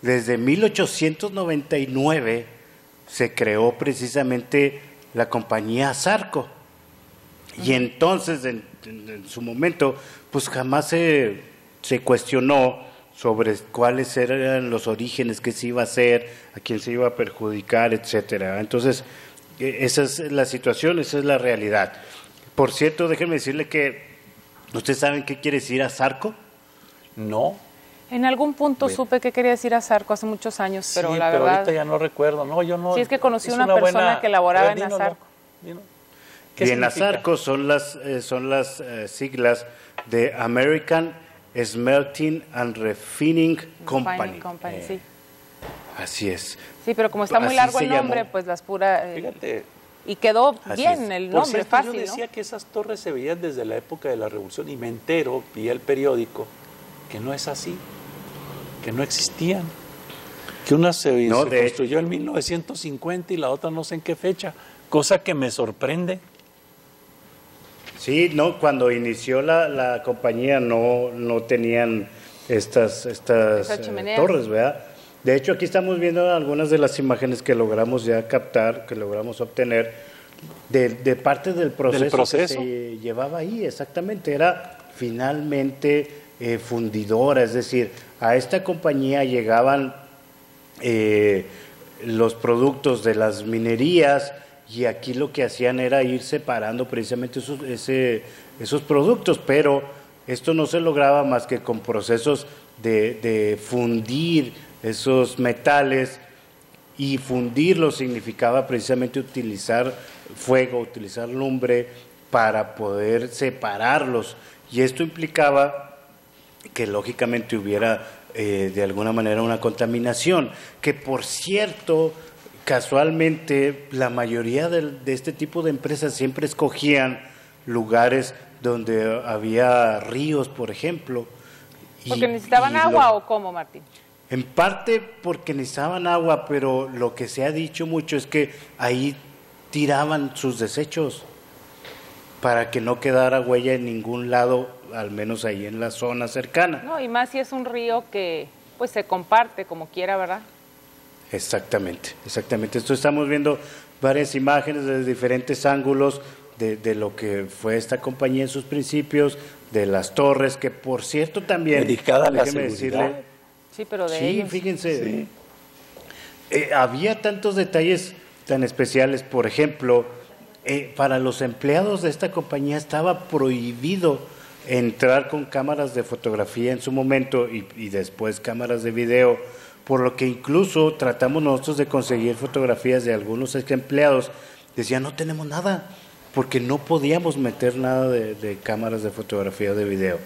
desde 1899 se creó precisamente la compañía ASARCO. Y entonces, en su momento, pues jamás se cuestionó sobre cuáles eran los orígenes, qué se iba a hacer, a quién se iba a perjudicar, etcétera. Entonces, esa es la situación, esa es la realidad. Por cierto, déjenme decirle que, ¿ustedes saben qué quiere decir ASARCO? No. En algún punto supe que quería decir ASARCO hace muchos años, pero sí, la pero verdad... ahorita ya no recuerdo. No, yo no. Sí, es que conocí una persona que laboraba en ASARCO. Bien, ASARCO son las siglas de American Smelting and Refining Company. Sí. Así es. Sí, pero como está muy largo el nombre, pues las puras... Fíjate. Y quedó bien el nombre, cierto, fácil, yo decía, ¿no? que esas torres se veían desde la época de la Revolución y me entero, vi el periódico, que no es así, que no existían, que una se construyó en 1950 y la otra no sé en qué fecha, cosa que me sorprende. Sí, no, cuando inició la compañía no tenían estas torres, ¿verdad? De hecho, aquí estamos viendo algunas de las imágenes que logramos ya captar, que logramos obtener de parte del proceso que se llevaba ahí, exactamente. Era finalmente fundidora, es decir, a esta compañía llegaban los productos de las minerías, y aquí lo que hacían era ir separando precisamente esos productos, pero esto no se lograba más que con procesos de fundir esos metales, y fundirlos significaba precisamente utilizar fuego, utilizar lumbre para poder separarlos, y esto implicaba que lógicamente hubiera de alguna manera una contaminación, que por cierto, casualmente, la mayoría de este tipo de empresas siempre escogían lugares donde había ríos, por ejemplo. ¿Porque necesitaban agua o cómo, Martín? En parte porque necesitaban agua, pero lo que se ha dicho mucho es que ahí tiraban sus desechos para que no quedara huella en ningún lado, al menos ahí en la zona cercana. No, y más si es un río que pues se comparte como quiera, ¿verdad? Exactamente, exactamente. Esto estamos viendo varias imágenes desde diferentes ángulos de lo que fue esta compañía en sus principios, de las torres, que por cierto también, dedicada a la déjeme seguridad. decirle, sí, pero de sí, ellos. fíjense, Sí. Había tantos detalles tan especiales. Por ejemplo, para los empleados de esta compañía estaba prohibido entrar con cámaras de fotografía en su momento y después cámaras de video, por lo que incluso tratamos nosotros de conseguir fotografías de algunos ex empleados. Decían, no tenemos nada, porque no podíamos meter nada de cámaras de fotografía o de video.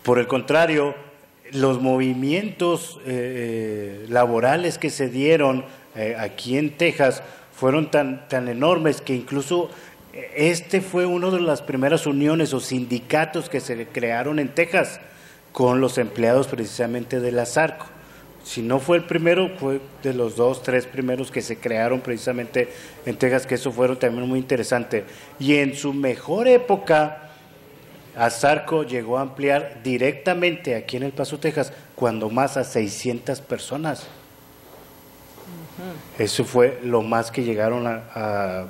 Por el contrario, los movimientos laborales que se dieron aquí en Texas fueron tan enormes que incluso este fue una de las primeras uniones o sindicatos que se crearon en Texas con los empleados precisamente de la ASARCO. Si no fue el primero, fue de los 2, 3 primeros que se crearon precisamente en Texas, que eso fueron también muy interesante. Y en su mejor época, ASARCO llegó a ampliar directamente aquí en El Paso, Texas, cuando más a 600 personas. Eso fue lo más que llegaron a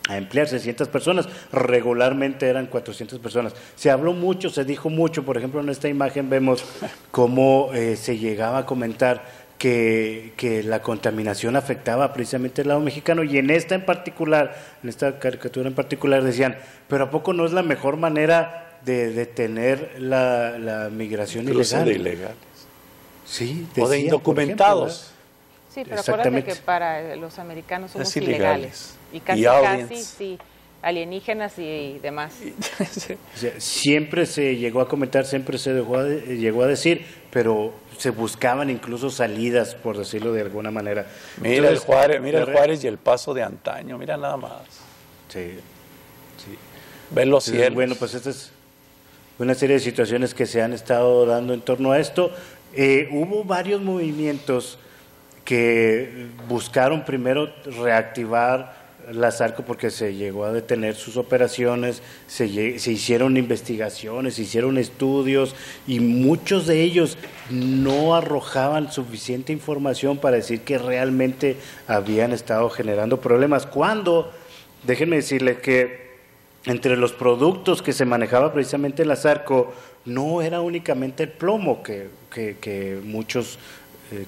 emplear, 600 personas. Regularmente eran 400 personas. Se habló mucho, se dijo mucho. Por ejemplo, en esta imagen vemos cómo se llegaba a comentar que la contaminación afectaba precisamente al lado mexicano, y en esta en particular, en esta caricatura en particular, decían, pero ¿a poco no es la mejor manera de detener la migración ilegal? De ilegales. Sí, o de indocumentados. Sí, pero acuérdate que para los americanos somos ilegales. Y casi, sí, alienígenas y demás. O sea, siempre se llegó a comentar, siempre se llegó a decir, pero se buscaban incluso salidas, por decirlo de alguna manera. Mira el Juárez y El Paso de antaño, mira nada más. Sí, sí. Ven los cielos. Bueno, pues esta es una serie de situaciones que se han estado dando en torno a esto. Hubo varios movimientos que buscaron primero reactivar la Zarco porque se llegó a detener sus operaciones, se hicieron investigaciones, se hicieron estudios y muchos de ellos no arrojaban suficiente información para decir que realmente habían estado generando problemas. Cuando, déjenme decirles que entre los productos que se manejaba precisamente en la Zarco no era únicamente el plomo, que muchos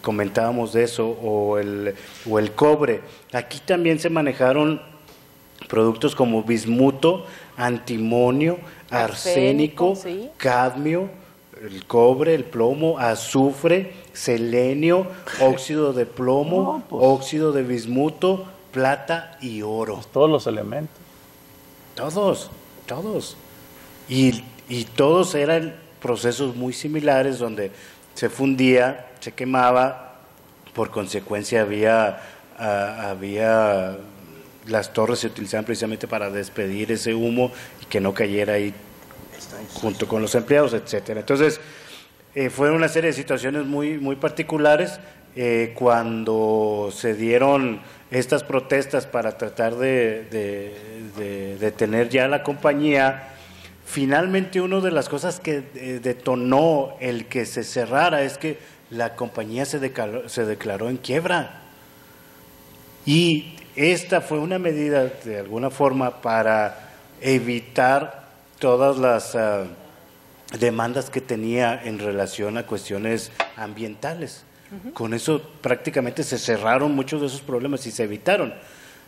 comentábamos de eso, o el cobre. Aquí también se manejaron productos como bismuto, antimonio, arsénico, ¿sí? Cadmio, el cobre, el plomo, azufre, selenio, óxido de plomo, óxido de bismuto, plata y oro. Pues todos los elementos. Todos. Y todos eran procesos muy similares donde se fundía, se quemaba, por consecuencia había las torres se utilizaban precisamente para despedir ese humo y que no cayera ahí junto con los empleados, etcétera. Entonces, fueron una serie de situaciones muy particulares. Cuando se dieron estas protestas para tratar de detener ya la compañía, finalmente una de las cosas que detonó el que se cerrara es que la compañía se declaró en quiebra. Y esta fue una medida, de alguna forma, para evitar todas las demandas que tenía en relación a cuestiones ambientales. Con eso prácticamente se cerraron muchos de esos problemas y se evitaron.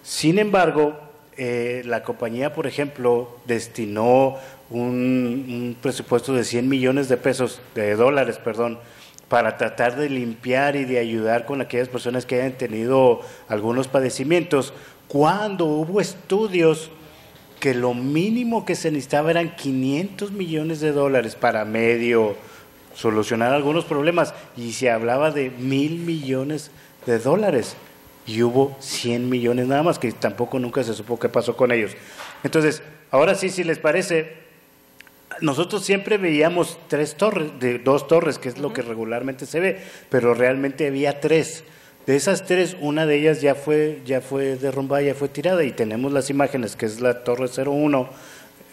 Sin embargo, la compañía, por ejemplo, destinó un presupuesto de $100 millones de dólares, para tratar de limpiar y de ayudar con aquellas personas que hayan tenido algunos padecimientos, cuando hubo estudios que lo mínimo que se necesitaba eran $500 millones para solucionar algunos problemas, y se hablaba de $1,000 millones y hubo 100 millones nada más, que tampoco nunca se supo qué pasó con ellos. Entonces, ahora sí, si les parece, nosotros siempre veíamos dos torres, que es lo que regularmente se ve, pero realmente había 3. De esas 3, una de ellas ya fue derrumbada, ya fue tirada, y tenemos las imágenes, que es la Torre 01,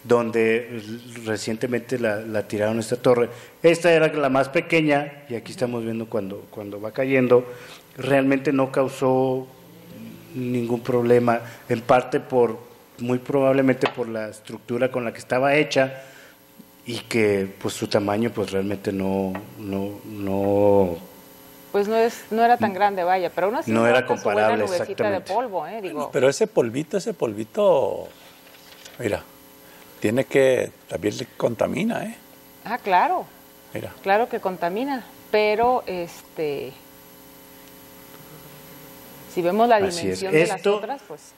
donde recientemente la tiraron esta torre. Esta era la más pequeña, y aquí estamos viendo cuando va cayendo. Realmente no causó ningún problema, en parte muy probablemente por la estructura con la que estaba hecha, y que pues su tamaño pues realmente no pues no era tan grande, vaya, pero aún así no era comparable, exactamente, de polvo, digo. Pero ese polvito, mira, también le contamina, Ah, claro. Mira. Claro que contamina, pero si vemos la dimensión de las otras, pues.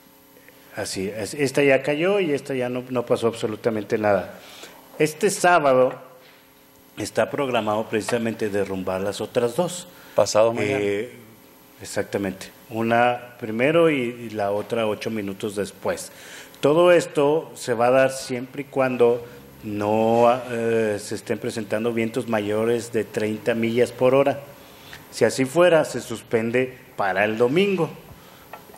Así es, esta ya cayó y esta ya no pasó absolutamente nada. Este sábado está programado precisamente derrumbar las otras 2. Pasado mañana. Exactamente. Una primero y la otra 8 minutos después. Todo esto se va a dar siempre y cuando no se estén presentando vientos mayores de 30 millas por hora. Si así fuera, se suspende para el domingo.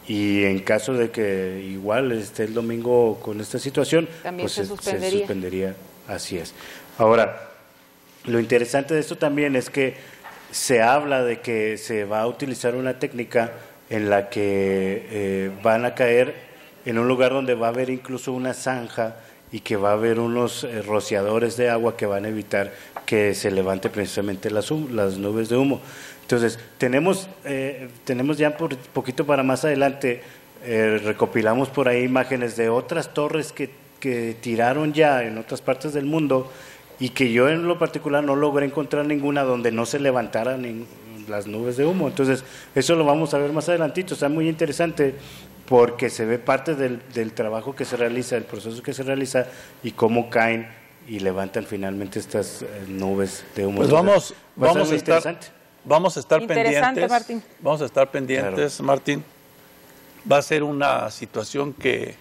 Y en caso de que igual esté el domingo con esta situación, también pues se suspendería. Así es. Ahora, lo interesante de esto también es que se habla de que se va a utilizar una técnica en la que van a caer en un lugar donde va a haber incluso una zanja y que va a haber unos rociadores de agua que van a evitar que se levante precisamente las nubes de humo. Entonces, tenemos ya por poquito para más adelante, recopilamos por ahí imágenes de otras torres que tiraron ya en otras partes del mundo, y que yo en lo particular no logré encontrar ninguna donde no se levantaran las nubes de humo. Entonces, eso lo vamos a ver más adelantito. Está muy interesante porque se ve parte del trabajo que se realiza, del proceso que se realiza, y cómo caen y levantan finalmente estas nubes de humo. Pues vamos a estar pendientes. Martín. Vamos a estar pendientes, claro. Martín. Va a ser una situación que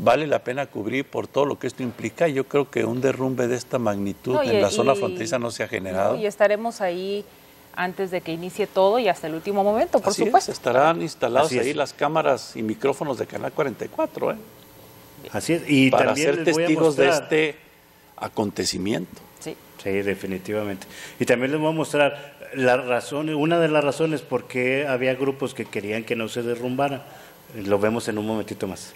vale la pena cubrir por todo lo que esto implica. Yo creo que un derrumbe de esta magnitud en la zona fronteriza no se ha generado. Y estaremos ahí antes de que inicie todo y hasta el último momento, por supuesto. Estarán instalados ahí las cámaras y micrófonos de Canal 44, Así es, y para también ser testigos de este acontecimiento. Sí. Sí, definitivamente. Y también les voy a mostrar una de las razones por qué había grupos que querían que no se derrumbara. Lo vemos en un momentito más.